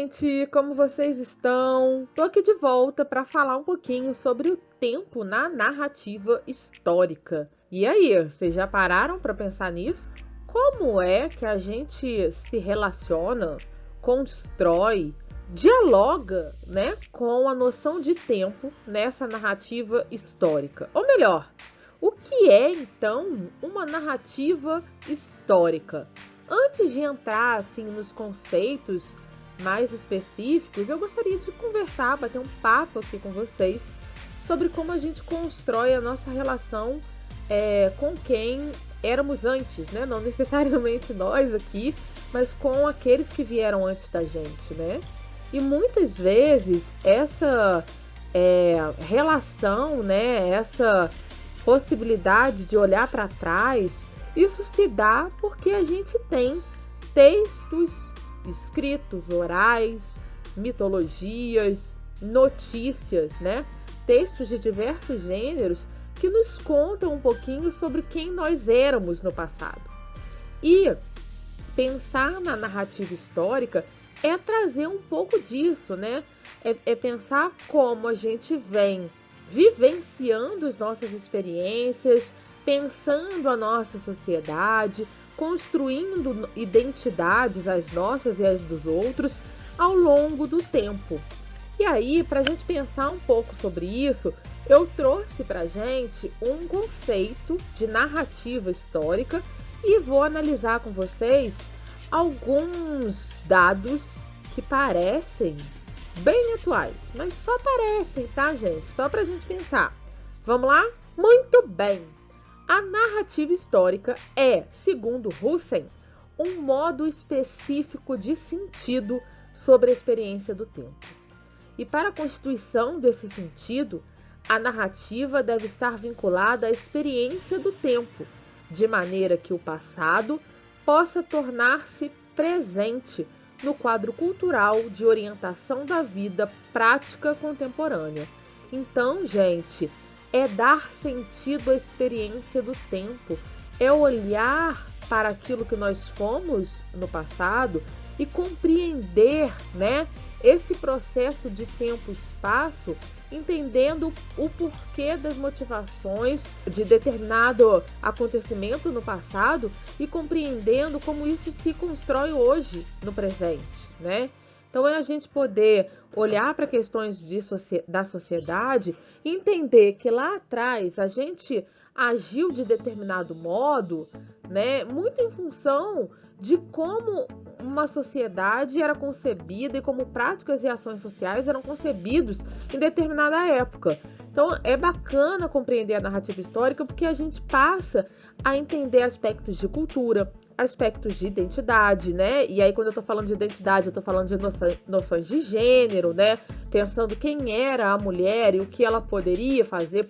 gente! Como vocês estão? Tô aqui de volta para falar um pouquinho sobre o tempo na narrativa histórica. E aí, vocês já pararam para pensar nisso? Como é que a gente se relaciona, constrói, dialoga, né, com a noção de tempo nessa narrativa histórica? Ou melhor, o que é então uma narrativa histórica? Antes de entrar assim nos conceitos mais específicos, eu gostaria de conversar, bater um papo aqui com vocês sobre como a gente constrói a nossa relação com quem éramos antes, né? Não necessariamente nós aqui, mas com aqueles que vieram antes da gente, né? E muitas vezes essa relação, né? Essa possibilidade de olhar para trás, isso se dá porque a gente tem textos escritos, orais, mitologias, notícias, né? Textos de diversos gêneros que nos contam um pouquinho sobre quem nós éramos no passado. E pensar na narrativa histórica é trazer um pouco disso, né? É pensar como a gente vem vivenciando as nossas experiências, pensando a nossa sociedade, construindo identidades, as nossas e as dos outros, ao longo do tempo. E aí, para a gente pensar um pouco sobre isso, eu trouxe para a gente um conceito de narrativa histórica e vou analisar com vocês alguns dados que parecem bem atuais, mas só parecem, tá, gente? Só para a gente pensar. Vamos lá? Muito bem! A narrativa histórica é, segundo Husserl, um modo específico de sentido sobre a experiência do tempo. E para a constituição desse sentido, a narrativa deve estar vinculada à experiência do tempo, de maneira que o passado possa tornar-se presente no quadro cultural de orientação da vida prática contemporânea. Então, gente, é dar sentido à experiência do tempo, é olhar para aquilo que nós fomos no passado e compreender, né, esse processo de tempo e espaço, entendendo o porquê das motivações de determinado acontecimento no passado e compreendendo como isso se constrói hoje no presente, né? Então é a gente poder olhar para questões da sociedade e entender que lá atrás a gente agiu de determinado modo, né, muito em função de como uma sociedade era concebida e como práticas e ações sociais eram concebidos em determinada época. Então é bacana compreender a narrativa histórica porque a gente passa a entender aspectos de cultura, aspectos de identidade, né? E aí quando eu tô falando de identidade, eu tô falando de noções de gênero, né? Pensando quem era a mulher e o que ela podia fazer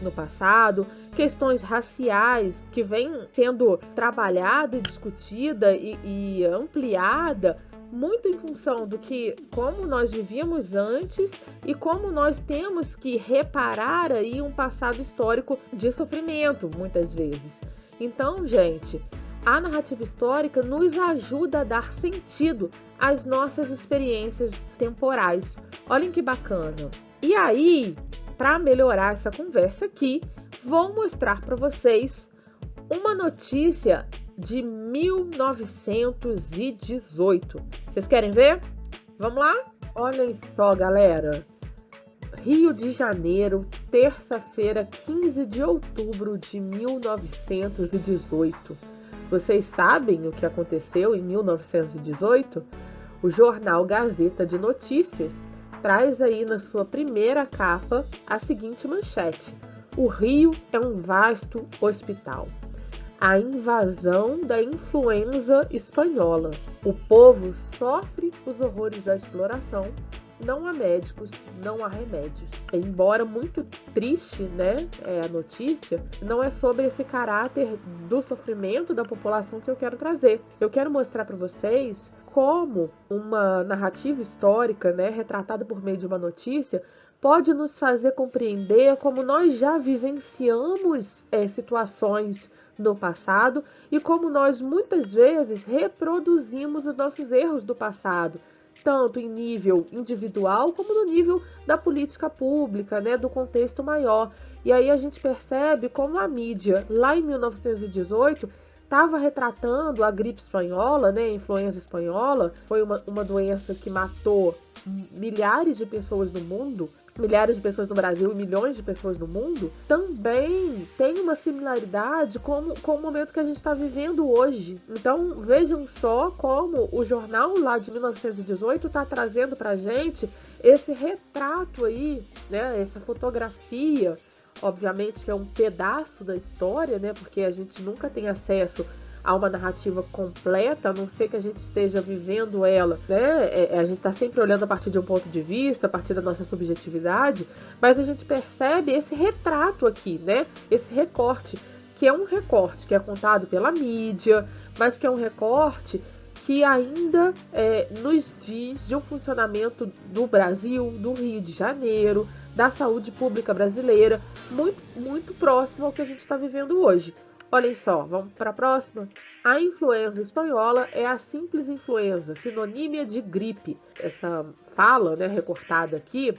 no passado, questões raciais que vem sendo trabalhada e discutida e ampliada muito em função do que como nós vivíamos antes e como nós temos que reparar aí um passado histórico de sofrimento, muitas vezes. Então, gente, a narrativa histórica nos ajuda a dar sentido às nossas experiências temporais. Olhem que bacana. E aí, para melhorar essa conversa aqui, vou mostrar para vocês uma notícia de 1918. Vocês querem ver? Vamos lá? Olhem só, galera. Rio de Janeiro, terça-feira, 15 de outubro de 1918. Vocês sabem o que aconteceu em 1918? O jornal Gazeta de Notícias traz aí na sua primeira capa a seguinte manchete: o Rio é um vasto hospital. A invasão da influenza espanhola. O povo sofre os horrores da exploração. Não há médicos, não há remédios. Embora muito triste, né, a notícia, não é sobre esse caráter do sofrimento da população que eu quero trazer. Eu quero mostrar para vocês como uma narrativa histórica, né, retratada por meio de uma notícia, pode nos fazer compreender como nós já vivenciamos situações no passado e como nós muitas vezes reproduzimos os nossos erros do passado, tanto em nível individual como no nível da política pública, né, do contexto maior. E aí a gente percebe como a mídia, lá em 1918, estava retratando a gripe espanhola, né, a influenza espanhola. Foi uma doença que matou milhares de pessoas no mundo, milhares de pessoas no Brasil e milhões de pessoas no mundo. Também tem uma similaridade com o momento que a gente está vivendo hoje. Então vejam só como o jornal lá de 1918 está trazendo para a gente esse retrato aí, né, essa fotografia. Obviamente que é um pedaço da história, né? Porque a gente nunca tem acesso a uma narrativa completa, a não ser que a gente esteja vivendo ela, né? A gente está sempre olhando a partir de um ponto de vista, a partir da nossa subjetividade, mas a gente percebe esse retrato aqui, né? Esse recorte, que é um recorte que é contado pela mídia, mas que é um recorte que ainda nos diz de um funcionamento do Brasil, do Rio de Janeiro, da saúde pública brasileira, muito, muito próximo ao que a gente está vivendo hoje. Olhem só, vamos para a próxima. A influenza espanhola é a simples influenza, sinonímia de gripe. Essa fala, né, recortada aqui,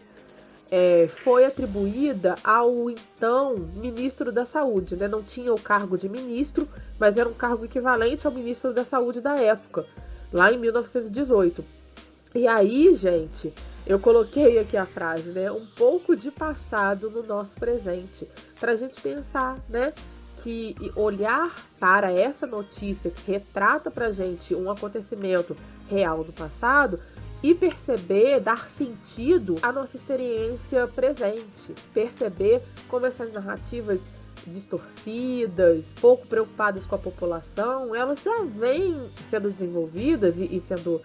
foi atribuída ao então ministro da Saúde, né? Não tinha o cargo de ministro, mas era um cargo equivalente ao ministro da Saúde da época, lá em 1918. E aí, gente, eu coloquei aqui a frase, né? Um pouco de passado no nosso presente, para a gente pensar, né? Que olhar para essa notícia que retrata para a gente um acontecimento real do passado e perceber, dar sentido à nossa experiência presente. Perceber como essas narrativas distorcidas, pouco preocupadas com a população, elas já vêm sendo desenvolvidas e sendo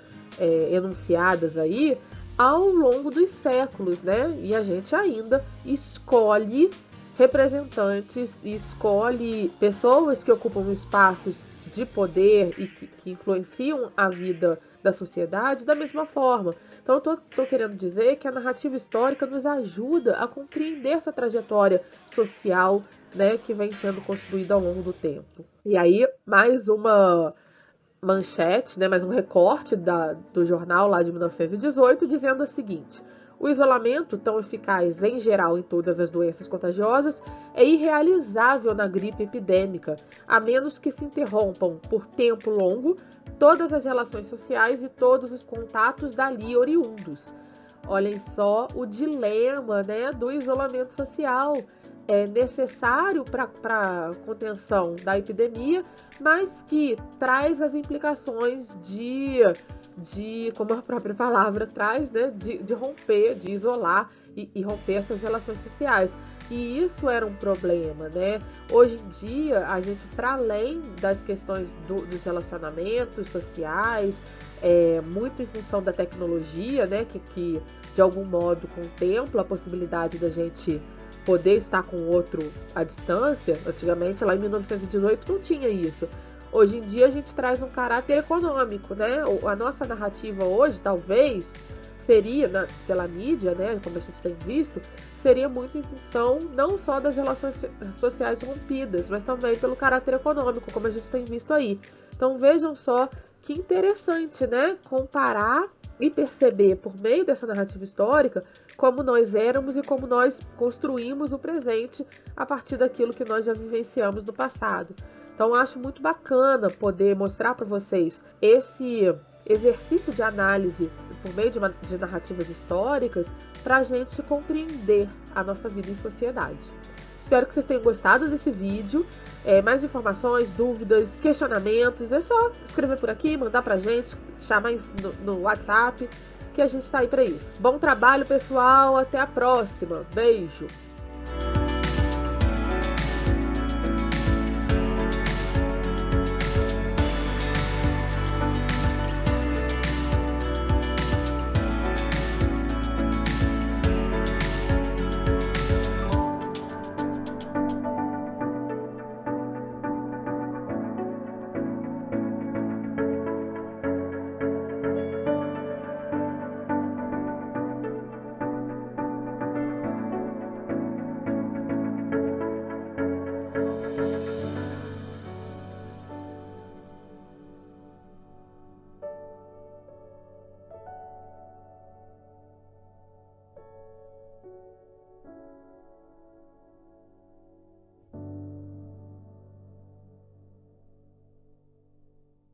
enunciadas aí ao longo dos séculos, né? E a gente ainda escolhe representantes e escolhe pessoas que ocupam espaços de poder e que influenciam a vida da sociedade da mesma forma. Então eu tô querendo dizer que a narrativa histórica nos ajuda a compreender essa trajetória social, né, que vem sendo construída ao longo do tempo. E aí, mais uma manchete, né, mais um recorte do jornal lá de 1918, dizendo o seguinte: o isolamento, tão eficaz em geral em todas as doenças contagiosas, é irrealizável na gripe epidêmica, a menos que se interrompam por tempo longo todas as relações sociais e todos os contatos dali oriundos. Olhem só o dilema, né, do isolamento social. É necessário para a contenção da epidemia, mas que traz as implicações de como a própria palavra traz, né, de romper, de isolar e romper essas relações sociais. E isso era um problema, né? Hoje em dia, a gente, para além das questões dos relacionamentos sociais, muito em função da tecnologia, né, que de algum modo contempla a possibilidade da gente poder estar com o outro à distância. Antigamente, lá em 1918, não tinha isso. Hoje em dia a gente traz um caráter econômico, né? A nossa narrativa hoje, talvez, seria, pela mídia, né, como a gente tem visto, seria muito em função não só das relações sociais rompidas, mas também pelo caráter econômico, como a gente tem visto aí. Então vejam só que interessante, né? Comparar e perceber por meio dessa narrativa histórica como nós éramos e como nós construímos o presente a partir daquilo que nós já vivenciamos no passado. Então, acho muito bacana poder mostrar para vocês esse exercício de análise por meio de narrativas históricas para a gente compreender a nossa vida em sociedade. Espero que vocês tenham gostado desse vídeo. Mais informações, dúvidas, questionamentos, é só escrever por aqui, mandar pra gente, chamar no WhatsApp, que a gente está aí para isso. Bom trabalho, pessoal. Até a próxima. Beijo!